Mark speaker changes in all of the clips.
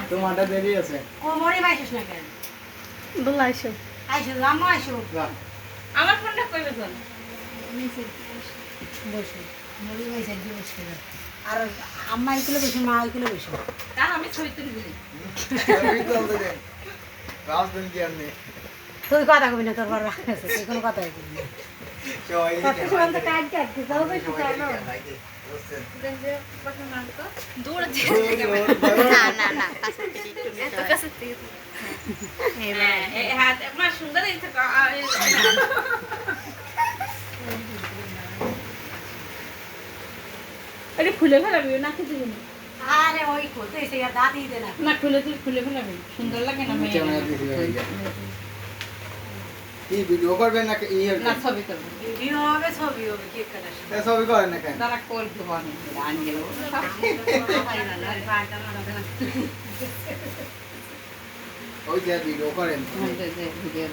Speaker 1: তোমারটা দেরি আছে
Speaker 2: ও মরি বাইছিস না কেন
Speaker 3: বল আইসো
Speaker 2: আইসো জামা আইসো
Speaker 4: আমার ফোনটা কইবে কোন
Speaker 2: নিচে বসো মরি বাইছে কি বসে আর আম্মা এগুলো বসে মা এগুলো বসে
Speaker 4: তার আমি ছবি তুলি দিই
Speaker 1: আমি চলতে দে রাজদিন কি আননি
Speaker 2: তুই কথা কবি না তোর বড় আছে তুই কোনো কথাই কবি না
Speaker 1: চয়
Speaker 2: কত সময় তো কাজ করতে যাও বেশি জানো
Speaker 4: দৌড়
Speaker 3: না না না কাছে থেকে একটু
Speaker 4: এত কাছে থেকে এই হাত মা সুন্দর এই তো আরে খুলে ফেলাবি না কি দিবি
Speaker 2: আরে ওই করতে এসে আর দাঁত দিতে না
Speaker 4: না খুলে ফেলাবি সুন্দর লাগে না
Speaker 1: কি ভিডিও করবেন না এই
Speaker 4: না ছবি করব
Speaker 2: ভিডিও হবে ছবি হবে কি করে
Speaker 1: ছবি করেন না কেন
Speaker 4: তারা কল তো বানি আনি গেল
Speaker 1: ওই যে ভিডিও করেন
Speaker 4: ভিডিও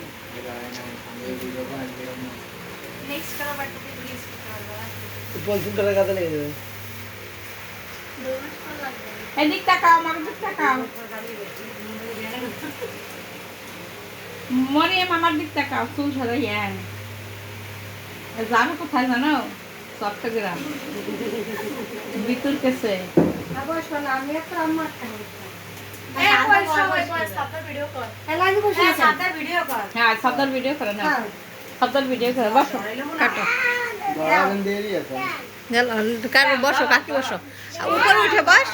Speaker 1: ভিডিও করেন
Speaker 2: নেক্সট করা বাট প্লিজ করবা
Speaker 1: 50 টাকা কাটে লেগে যাবে
Speaker 4: এদিক তাকাও আমার দিক তাকাও মরিয়ম আমার দিক তাকাও চুল সরাইয়া যাবে কোথায় জানো চট্টগ্রাম বিতুর কাছে
Speaker 2: আবার শোনা আমি একটা আম্মা ভিডিও কর
Speaker 4: হ্যাঁ সদর ভিডিও করে না সদর ভিডিও করে বসো কাটো
Speaker 1: গরম দেরি আছে
Speaker 3: গেল কার বসো কাকি বসো উপরে উঠে বস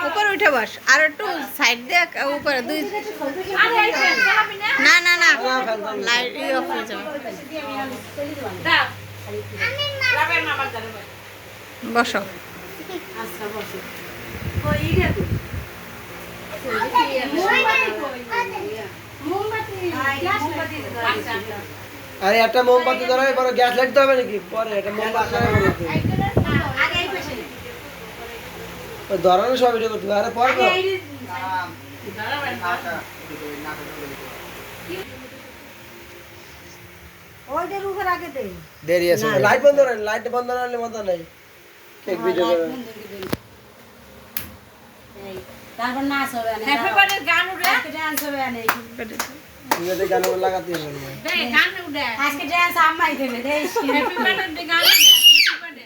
Speaker 3: উপরে উঠে বস আর একটু সাইড দেখ উপরে দুই
Speaker 4: আরে এই ফ্যান চালাবি না
Speaker 3: না না না লাইট অফ হয়ে যাবে
Speaker 4: দাও রাবের মামার জানে
Speaker 3: বসো
Speaker 2: আচ্ছা বসো কই রে তুই মোমবাতি
Speaker 1: আরে একটা মোমবাতি ধরো এবারে গ্যাস লাইট হবে নাকি পরে একটা মোমবাতি
Speaker 2: আগে এই পেছনে
Speaker 1: ধরানো সব ভিডিও করতে আরে পরে
Speaker 2: আগে এই ওইটার উপর আগে দে
Speaker 1: দেরি আছে লাইট বন্ধ করেন লাইট বন্ধ না হলে মজা নাই কেক ভিডিও করবেন
Speaker 2: তারপর নাচ হবে না
Speaker 4: হ্যাপি বার্থডে গান উড়ে
Speaker 2: আজকে ডান্স হবে না
Speaker 1: ইংরেজি গান লাগাতে হবে
Speaker 4: দে গান উড়ে
Speaker 2: আজকে ডান্স আম্মাই দেবে দেশ
Speaker 4: হ্যাপি বার্থডে গান উড়ে হ্যাপি বার্থডে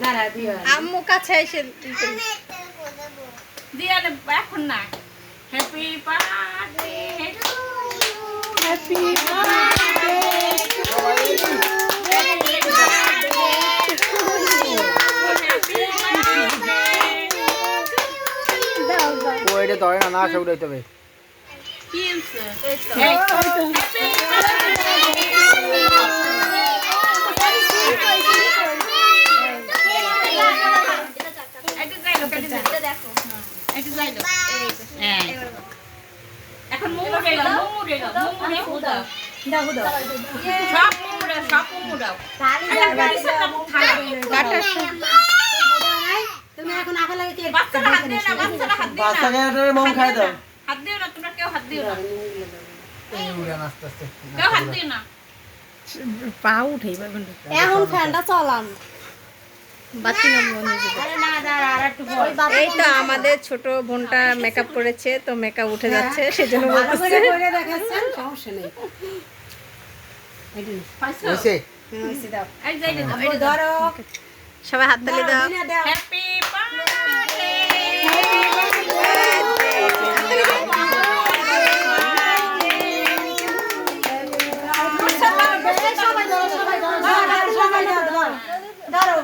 Speaker 2: দাঁড়া দিও
Speaker 3: আম্মু কাছে এসে
Speaker 4: দিয়া নে এখন না হ্যাপি বার্থডে
Speaker 3: হ্যাপি
Speaker 1: ওইটা ধরে না নাচ উড়াইতে হবে
Speaker 4: এখন মোমো গেল মোমো দাও
Speaker 2: দাও দাও
Speaker 4: সব মোমো দাও
Speaker 2: তালি
Speaker 3: কাটা
Speaker 2: তুমি এখন আগে লাগে কেক
Speaker 4: বাচ্চারা হাত দিও না বাচ্চারা হাত দিও না
Speaker 1: বাচ্চাকে একটা মোম খাই দাও
Speaker 4: হাত দিও না তোমরা কেউ হাত দিও না
Speaker 1: এই উড়ান আস্তে আস্তে
Speaker 4: কেউ হাত দিও না
Speaker 3: পা উঠেই পারবেন
Speaker 2: এখন ফ্যানটা চালান
Speaker 3: বাতি নম্বর নিয়ে
Speaker 2: আরে না দাঁড়া আর একটু
Speaker 3: এই তো আমাদের ছোট বোনটা মেকআপ করেছে তো মেকআপ উঠে যাচ্ছে সেজন্য
Speaker 2: ভালো
Speaker 3: বলতেছে
Speaker 2: করে করে দেখাচ্ছেন সমস্যা নেই
Speaker 4: পাইছো
Speaker 1: হইছে
Speaker 2: হইছে দাও
Speaker 4: এই যাই দাও
Speaker 2: এই ধরো
Speaker 3: সবাই হাততালি দাও
Speaker 2: দিনা দাও
Speaker 4: হ্যাপি বার্থডে
Speaker 2: সবাই দাও সবাই দাও ধরো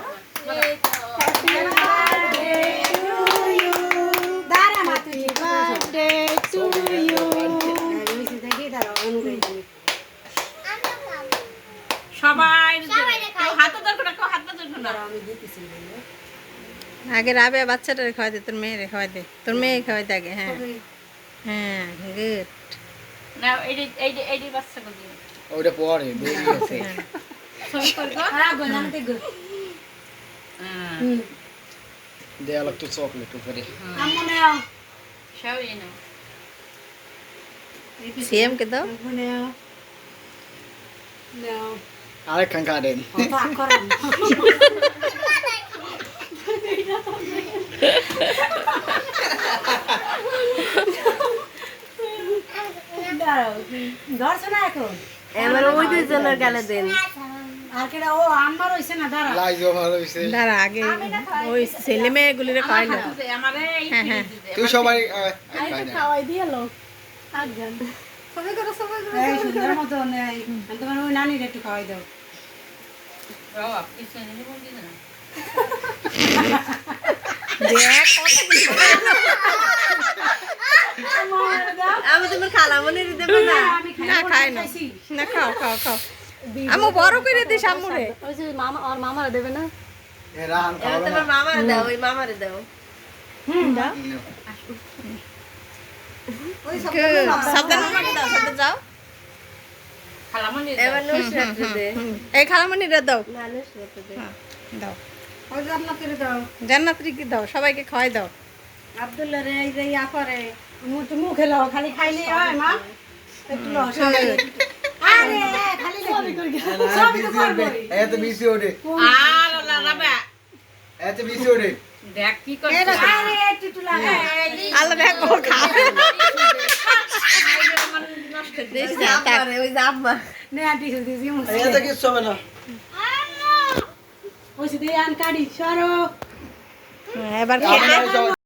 Speaker 2: দাঁড়া মা তুই বার্থডে টু ইউ দেখি দাঁড়াও অনুযায়ী
Speaker 4: সবাই কেউ হাত ধরো না কেউ হাত ধরো না
Speaker 2: আমি দিতেছি
Speaker 3: আগে রাবে বাচ্চাটা খাওয়াই দে তোর মেয়ে খাওয়াই দে তোর মেয়ে খাওয়াই দে আগে হ্যাঁ হ্যাঁ গুড
Speaker 4: না এই বাচ্চা কো দিও
Speaker 1: ওইটা পরে দেরি আছে
Speaker 4: ছবি করবো
Speaker 2: হ্যাঁ গোলামতে গো
Speaker 1: দেয়াল একটু চকলেট উপরে
Speaker 2: আম্মু নাও
Speaker 4: সবাই না
Speaker 3: সিএম কে দাও
Speaker 2: আম্মু নাও নাও
Speaker 1: আরেকখান কাটেন
Speaker 2: কত আকরাম ধরছে না এখন
Speaker 3: এবার ওই দুইজনের গালে দেন
Speaker 2: আর কেডা ও আমার হইছে না দাঁড়া
Speaker 1: লাইজো ভালো হইছে
Speaker 3: দাঁড়া আগে ওই ছেলে মেয়েগুলিরে খাইলো
Speaker 4: আমারে এই
Speaker 3: হ্যাঁ হ্যাঁ
Speaker 1: তুই সবাই
Speaker 3: খাওয়াই দিয়ে লো একজন সবাই করো
Speaker 2: এই সুন্দর মতো নেই তোমার ওই নানির একটু খাওয়াই দাও
Speaker 4: বাবা কিছু নেই বল দিন না
Speaker 3: দেখ কতগুলো আমি তোমার খালামনির দেব না না খাই না না খাও খাও খাও আমি বড় করে দিস আম্মুরে
Speaker 2: ওই যে মামা আর মামারা দেবে না
Speaker 1: এ রান খাওয়া না
Speaker 3: তোমার মামারে দাও ওই মামারে দাও দাও ওই সাবধানে দাও সাবধানে যাও
Speaker 4: খালামনি
Speaker 3: এবার নুসরাত দে এই খালামনিরে দাও না নুসরাত দে দাও
Speaker 2: ওই যে আপনাকে দাও
Speaker 3: জান্নাতরিকে দাও সবাইকে খাওয়াই দাও
Speaker 2: আব্দুল্লাহ রে এই যে ইয়া করে মুখে লাও খালি খাইলে হয় মা একটু লাও আরে খালি সবই তো করবে
Speaker 1: এত বেশি ওঠে
Speaker 4: আর লাগাবা
Speaker 1: এত বেশি ওঠে
Speaker 4: দেখ কি করছ
Speaker 2: এটা আরে একটু লাগা
Speaker 3: আল্লাহ দেখো খাবে
Speaker 4: নষ্ট
Speaker 3: দেখ তারে ওই যে আব্বা
Speaker 2: নে আন্টি দিদি
Speaker 1: এত কিছু হবে না
Speaker 2: ওই যে আন কাড়ি সরো
Speaker 3: এবার খেতে
Speaker 1: আমরা